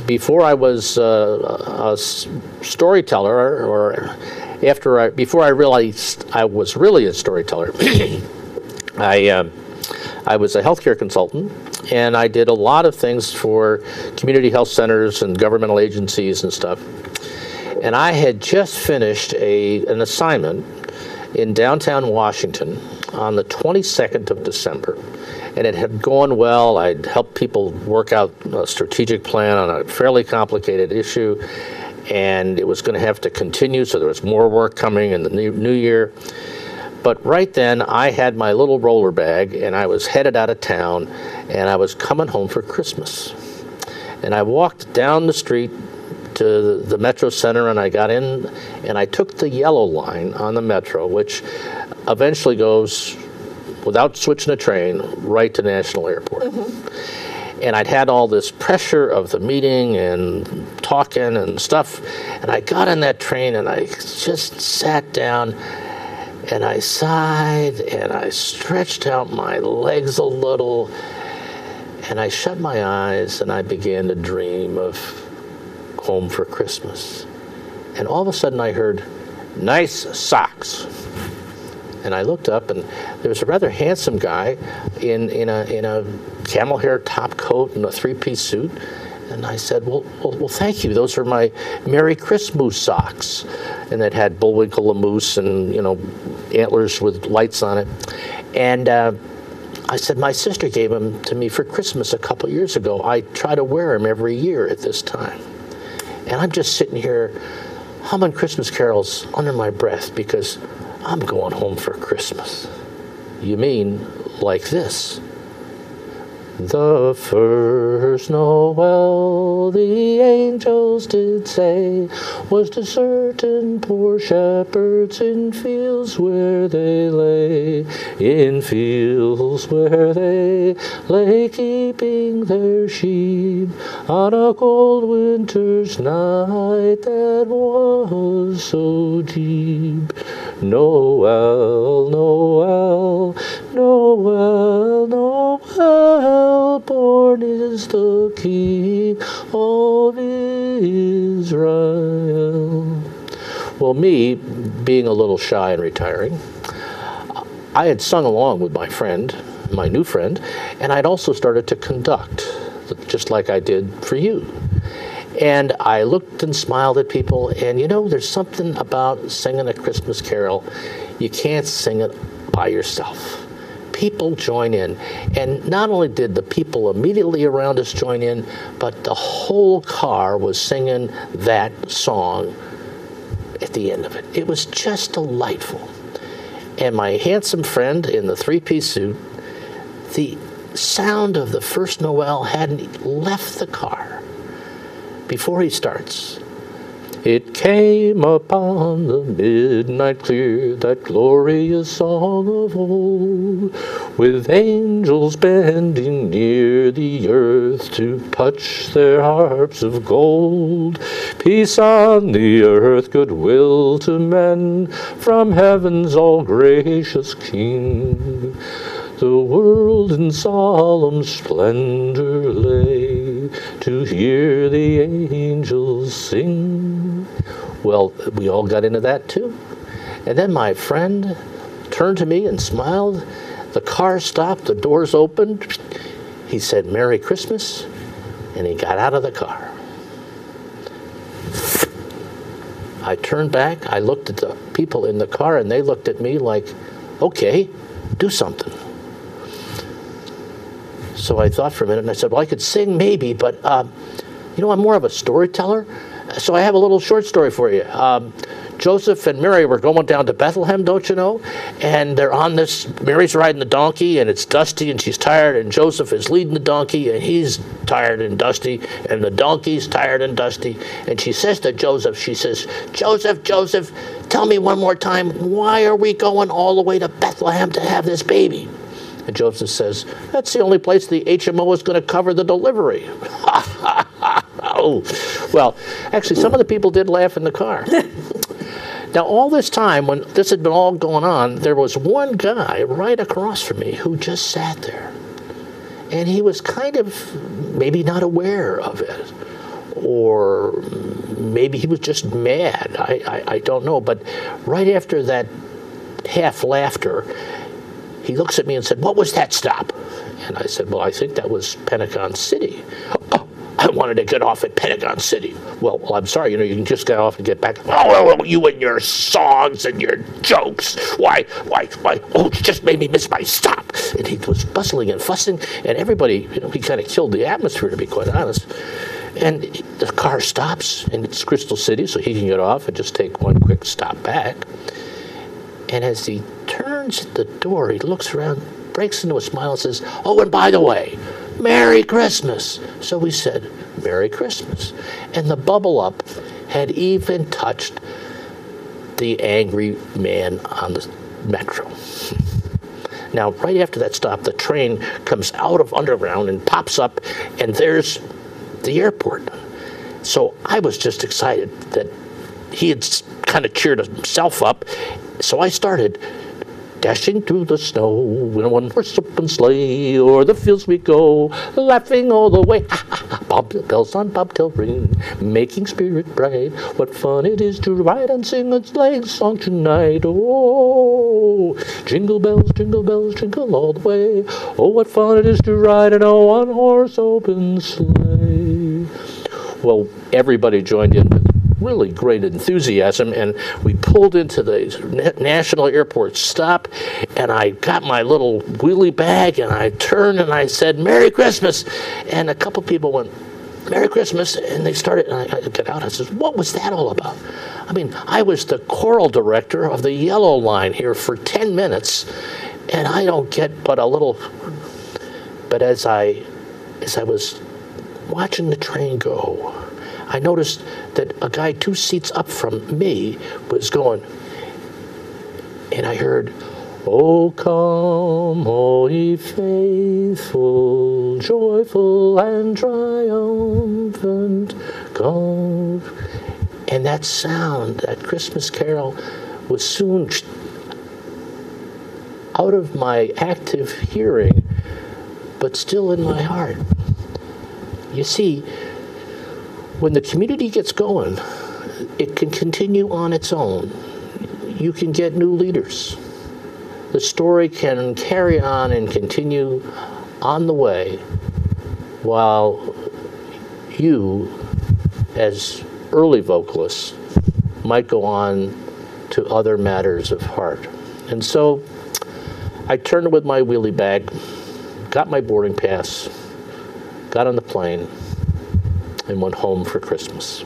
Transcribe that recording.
before I was a storyteller, or before I realized I was really a storyteller, I was a healthcare consultant, and I did a lot of things for community health centers and governmental agencies and stuff. And I had just finished an assignment in downtown Washington on the 22nd of December. And it had gone well. I'd helped people work out a strategic plan on a fairly complicated issue, and it was going to have to continue, so there was more work coming in the new year. But right then, I had my little roller bag, and I was headed out of town, and I was coming home for Christmas. And I walked down the street to the Metro Center, and I got in, and I took the yellow line on the Metro, which eventually goes, without switching a train, right to National Airport. Mm-hmm. And I'd had all this pressure of the meeting and talking and stuff, and I got on that train, and I just sat down, and I sighed, and I stretched out my legs a little, and I shut my eyes, and I began to dream of home for Christmas. And all of a sudden I heard, "Nice socks." And I looked up, and there was a rather handsome guy in a camel hair top coat and a three-piece suit. And I said, well, thank you. Those are my Merry Christmoose socks. And it had Bullwinkle a moose and, antlers with lights on it. And I said, my sister gave them to me for Christmas a couple years ago. I try to wear them every year at this time. And I'm just sitting here humming Christmas carols under my breath because I'm going home for Christmas. You mean like this? The first Noel, the angels did say, was to certain poor shepherds in fields where they lay, in fields where they lay keeping their sheep, on a cold winter's night that was so deep. Noel, Noel, Noel, Noel, born is the King of Israel. Well, me, being a little shy and retiring, I had sung along with my friend, my new friend, and I'd also started to conduct, just like I did for you. And I looked and smiled at people, and there's something about singing a Christmas carol. You can't sing it by yourself. People join in. And not only did the people immediately around us join in, but the whole car was singing that song at the end of it. It was just delightful. And my handsome friend in the three-piece suit, the sound of the first Noel hadn't left the car before he starts. It came upon the midnight clear, that glorious song of old, with angels bending near the earth to touch their harps of gold. Peace on the earth, goodwill to men, from heaven's all gracious King. The world in solemn splendor lay, to hear the angels sing. Well, we all got into that too. And then my friend turned to me and smiled. The car stopped, the doors opened. He said, "Merry Christmas," and he got out of the car. I turned back, I looked at the people in the car, and they looked at me like, okay, do something. So I thought for a minute, and I said, well, I could sing maybe, but, I'm more of a storyteller. So I have a little short story for you. Joseph and Mary were going down to Bethlehem, don't you know? And they're on this, Mary's riding the donkey, and it's dusty, and she's tired, and Joseph is leading the donkey, and he's tired and dusty, and the donkey's tired and dusty. And she says to Joseph, she says, Joseph, Joseph, tell me one more time, why are we going all the way to Bethlehem to have this baby? And Joseph says, that's the only place the HMO is going to cover the delivery. Oh, well, actually, some of the people did laugh in the car. Now, all this time, when this had been all going on, there was one guy right across from me who just sat there. And he was kind of maybe not aware of it. or maybe he was just mad. I don't know. But right after that half laughter, he looks at me and said, "What was that stop?" And I said, "Well, I think that was Pentagon City." "Oh, I wanted to get off at Pentagon City." Well, I'm sorry, you can just get off and get back. "Oh, you and your songs and your jokes. Why, oh, you just made me miss my stop." And he was bustling and fussing, and everybody, he kind of killed the atmosphere, to be quite honest. And the car stops, and it's Crystal City, so he can get off and just take one quick stop back. And as he turns at the door, he looks around, breaks into a smile, and says, "Oh, and by the way, Merry Christmas." So we said, "Merry Christmas." And the bubble up had even touched the angry man on the metro. Now, right after that stop, the train comes out of underground and pops up, and there's the airport. So I was just excited that he had kind of cheered himself up. So I started dashing through the snow in a one-horse open sleigh, o'er the fields we go, laughing all the way. Bells on bobtail ring, making spirit bright. What fun it is to ride and sing a sleigh song tonight. Oh, jingle bells, jingle all the way. Oh, what fun it is to ride in a one-horse open sleigh. Well, everybody joined in with really great enthusiasm, and we pulled into the national airport stop, and I got my little wheelie bag, and I turned and I said, "Merry Christmas," and a couple people went, "Merry Christmas," and they started, and I got out, I said, "What was that all about?" I mean, I was the choral director of the Yellow Line here for 10 minutes, and I don't get but a little, but as I was watching the train go, I noticed that a guy 2 seats up from me was going, and I heard, "Oh, come, all ye faithful, joyful and triumphant, come." And that sound, that Christmas carol, was soon out of my active hearing, but still in my heart. You see, when the community gets going, it can continue on its own. You can get new leaders. The story can carry on and continue on the way while you, as early vocalists, might go on to other matters of heart. And so I turned with my wheelie bag, got my boarding pass, got on the plane, and went home for Christmas.